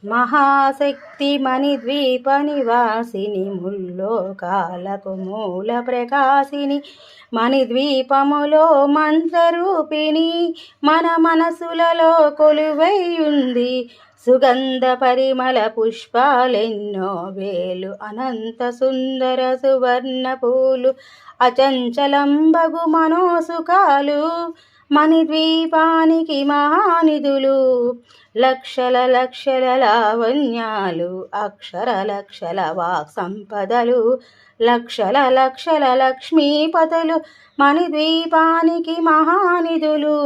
మహాశక్తి మణిద్వీప నివాసిని ముల్లోకాలకు మూల ప్రకాశిని మణిద్వీపములో మంత్రరూపిణి మన మనసులలో కొలువైయుంది. సుగంధ పరిమళ పుష్పాలెన్నో వేలు అనంత సుందర సువర్ణ పూలు అచంచలంబగు మనోసుఖాలు మణిద్వీపానికి మహానిధులు. లక్షల లక్షల లావణ్యాలు అక్షర లక్షల వాక్ సంపదలు లక్షల లక్షల లక్ష్మీపతులు మణిద్వీపానికి మహానిధులు.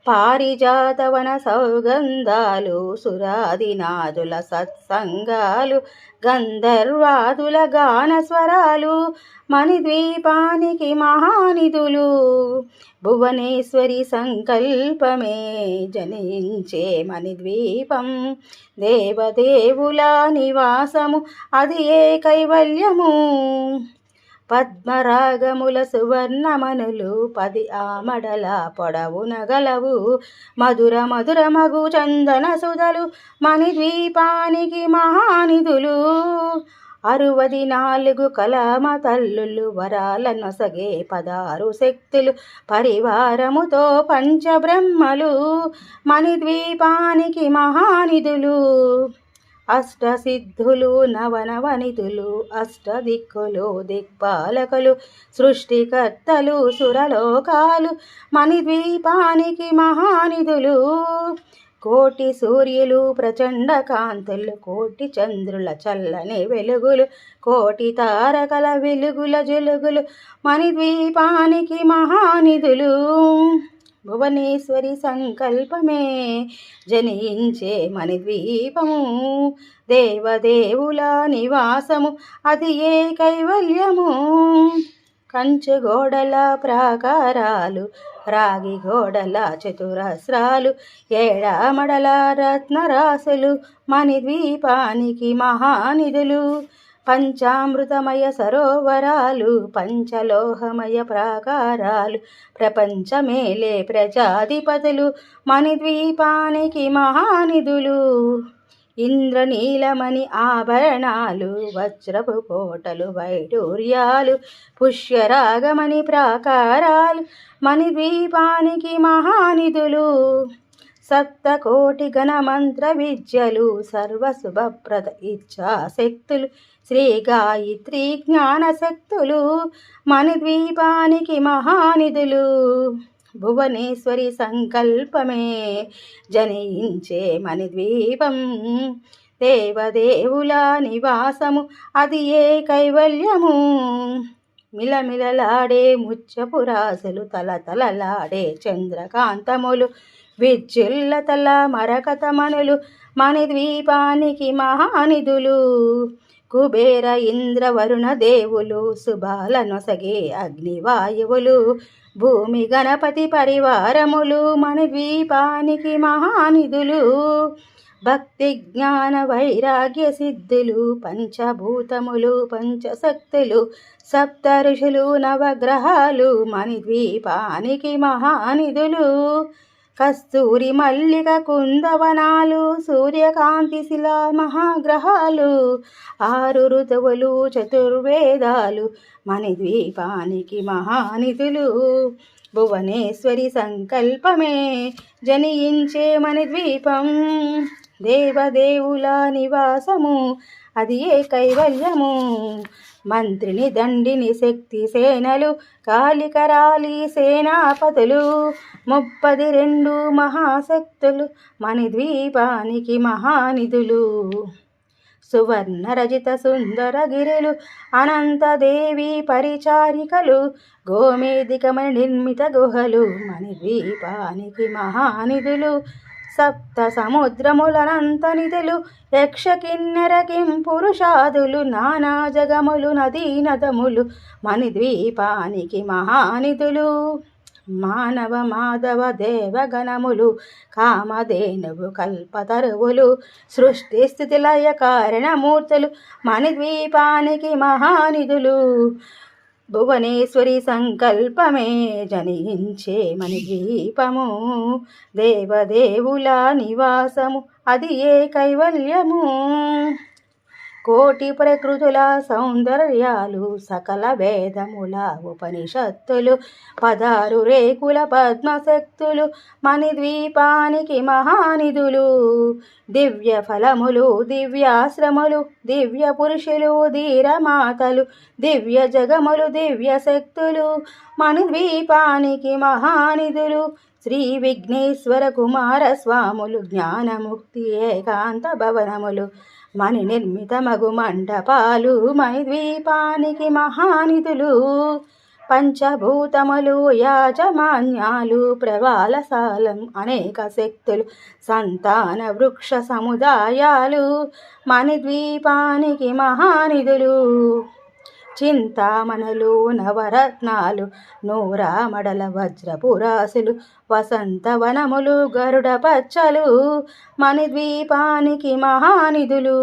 పారిజాతవన సౌగంధాలు సురాదినాదుల సత్సంగాలు గంధర్వాదుల గాన స్వరాలు మణిద్వీపానికి మహానిధులు. భువనేశ్వరి సంకల్పమే జనించే మణిద్వీపం దేవదేవుల నివాసము అది ఏ కైవల్యము. పద్మరాగముల సువర్ణమనులు 10 ఆమడల పొడవున గలవు మధుర మధుర మగు చందన సుధలు మణిద్వీపానికి మహానిధులు. 64 కళామ తల్లులు వరాల నొసగే 16 శక్తులు పరివారముతో పంచబ్రహ్మలు మణిద్వీపానికి మహానిధులు. అష్టసిద్ధులు నవనవనితులు అష్టదిక్కులు దిక్పాలకులు సృష్టికర్తలు సురలోకాలు మణిద్వీపానికి మహానిధులు. కోటి సూర్యులు ప్రచండ కాంతులు కోటి చంద్రుల చల్లని వెలుగులు కోటి తారకల వెలుగుల జలుగులు మణిద్వీపానికి మహానిధులు. భువనేశ్వరి సంకల్పమే జనించే మణిద్వీపము దేవదేవుల నివాసము అది ఏ కైవల్యము. కంచు గోడల ప్రాకారాలు రాగి గోడల చతురస్రాలు ఏడామడల రత్నరాశులు మణిద్వీపానికి మహానిధులు. పంచామృతమయ సరోవరాలు పంచలోహమయ ప్రాకారాలు ప్రపంచమేలే ప్రజాధిపతులు మణిద్వీపానికి మహానిధులు. ఇంద్రనీలమణి ఆభరణాలు వజ్రపు కోటలు వైడూర్యాలు పుష్యరాగమణి ప్రాకారాలు మణిద్వీపానికి మహానిధులు. సప్తకోటి గణమంత్ర విద్యలు సర్వశుభప్రద ఇచ్ఛాశక్తులు శ్రీ గాయత్రి జ్ఞానశక్తులు మణిద్వీపానికి మహానిధులు. భువనేశ్వరి సంకల్పమే జనించే మణిద్వీపం దేవదేవుల నివాసము అది ఏ కైవల్యము. మిలమిలలాడే ముత్యపురాసులు తలతలలాడే చంద్రకాంతములు విద్యుల్లతల మరకతమనులు మణిద్వీపానికి మహానిధులు. కుబేర ఇంద్ర వరుణ దేవులు శుభాల నొసగే అగ్నివాయువులు భూమి గణపతి పరివారములు మణిద్వీపానికి మహానిధులు. భక్తి జ్ఞాన వైరాగ్య సిద్ధులు పంచభూతములు పంచశక్తులు సప్త ఋషులు నవగ్రహాలు మణిద్వీపానికి మహానిధులు. కస్తూరి మల్లిక కుందవనాలు సూర్యకాంతి శిలా మహాగ్రహాలు 6 ఋతువులు చతుర్వేదాలు మణిద్వీపానికి మహానిధులు. భువనేశ్వరి సంకల్పమే జనించే మణిద్వీపం దేవదేవుల నివాసము అది ఏ కైవల్యము. మంత్రిని దండిని శక్తి సేనలు కాళికరాలి సేనాపతులు 32 మహాశక్తులు మణిద్వీపానికి మహానిధులు. సువర్ణ రజిత సుందర గిరులు అనంతదేవి పరిచారికలు గోమేధికమణి నిర్మిత గుహలు మణిద్వీపానికి మహానిధులు. సప్త సముద్రములనంత నిధులు యక్ష కిన్నెర కిం పురుషాదులు నానా జగములు నదీ నదములు మణిద్వీపానికి మహానిధులు. మానవ మాధవ దేవగణములు కామధేనువు కల్పతరువులు సృష్టి స్థితి లయ కారణమూర్తులు మణిద్వీపానికి మహానిధులు. భువనేశ్వరి సంకల్పమే జనించే మణిద్వీపము దేవదేవుల నివాసము అది ఏ కైవల్యము. కోటి ప్రకృతుల సౌందర్యాలు, సకల వేదముల ఉపనిషత్తులు, 16 రేకుల పద్మశక్తులు, మణిద్వీపానికి మహానిధులు. దివ్య ఫలములు, దివ్యాశ్రములు, దివ్య పురుషులు, ధీరమాతలు, దివ్య జగములు, దివ్య శక్తులు, మణిద్వీపానికి మహానిధులు. శ్రీ విఘ్నేశ్వర కుమార స్వాములు, జ్ఞానముక్తి ఏకాంత భవనములు, మణి నిర్మితమగు మండపాలు, మణిద్వీపానికి మహానిధులు. పంచభూతములు, యాజమాన్యాలు, ప్రవాలసాలం, అనేక శక్తులు, సంతాన వృక్ష సముదాయాలు, మణిద్వీపానికి మహానిధులు. చింతామణులు, నవరత్నాలు, నూరామడల వజ్రపురాసులు, వసంతవనములు, గరుడ పచ్చలు, మణిద్వీపానికి మహానిధులు.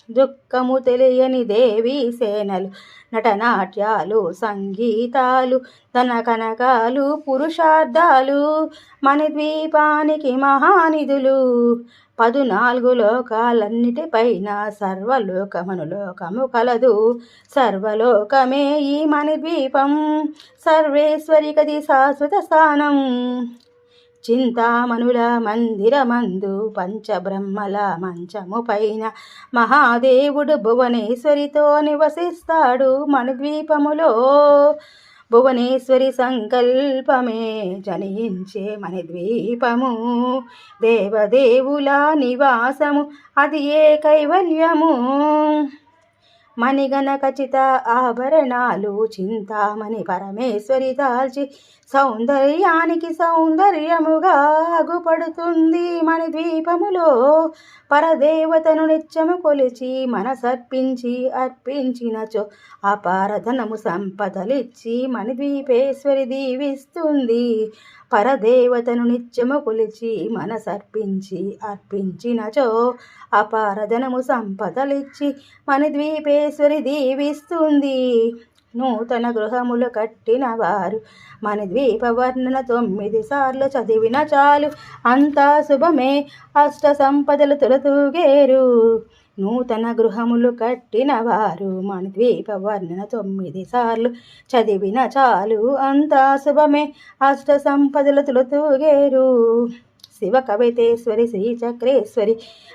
దుఃఖము తెలియని దేవీ సేనలు, నటనాట్యాలు, సంగీతాలు, ధనకనకాలు, పురుషార్థాలు, మణిద్వీపానికి మహానిధులు. 14 లోకాలన్నిటిపైన సర్వలోకమనులోకము కలదు. సర్వలోకమే ఈ మణిద్వీపం, సర్వేశ్వరి కది శాశ్వత స్థానం. చింతామణుల మందిరమందు, పంచబ్రహ్మల మంచము పైన, మహాదేవుడు భువనేశ్వరితో నివసిస్తాడు మణిద్వీపములో. భువనేశ్వరి సంకల్పమే జనించే మణిద్వీపము, దేవదేవుల నివాసము, అది ఏ కైవల్యము. మణిగణ ఖచిత ఆభరణాలు, చింతామణి పరమేశ్వరి దాల్చి, సౌందర్యానికి సౌందర్యముగా అగుపడుతుంది మణిద్వీపములో. పరదేవతను నిత్యము కొలిచి మనసర్పించి అర్పించినచో, అపారధనము సంపదలిచ్చి మణిద్వీపేశ్వరి దీవిస్తుంది. పరదేవతను నిత్యము కొలిచి మనసర్పించి అర్పించినచో, అపారధనము సంపదలిచ్చి మణిద్వీపేశ్వరి దీవిస్తుంది. నూతన గృహములు కట్టిన వారు మణిద్వీప వర్ణన 9 సార్లు చదివిన చాలు, అంతా శుభమే, అష్ట సంపదలు తొలతూగేరు. నూతన గృహములు కట్టిన వారు మణిద్వీప వర్ణన 9 సార్లు చదివిన చాలు, అంతా శుభమే, అష్ట సంపదలు తొలతూగేరు. శివ కవితేశ్వరి, శ్రీచక్రేశ్వరి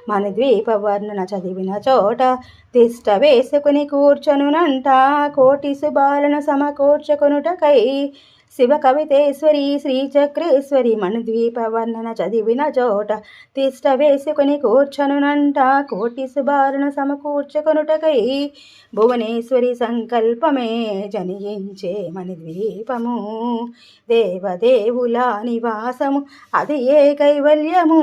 మణిద్వీప వర్ణన చదివిన చోట, తిష్ట వేసుకుని కూర్చొనునంట, కోటి శుభాలను సమకూర్చుకొనుటకై. శివ కవితేశ్వరి, శ్రీచక్రేశ్వరి మణిద్వీప వర్ణన చదివిన చోట, తిష్ట వేసుకుని కూర్చొనునంట, కోటి శుభాలను సమకూర్చుకొనుటకై. భువనేశ్వరి సంకల్పమే జనించే మణిద్వీపము, దేవదేవుల నివాసము, అది ఏ కైవల్యము.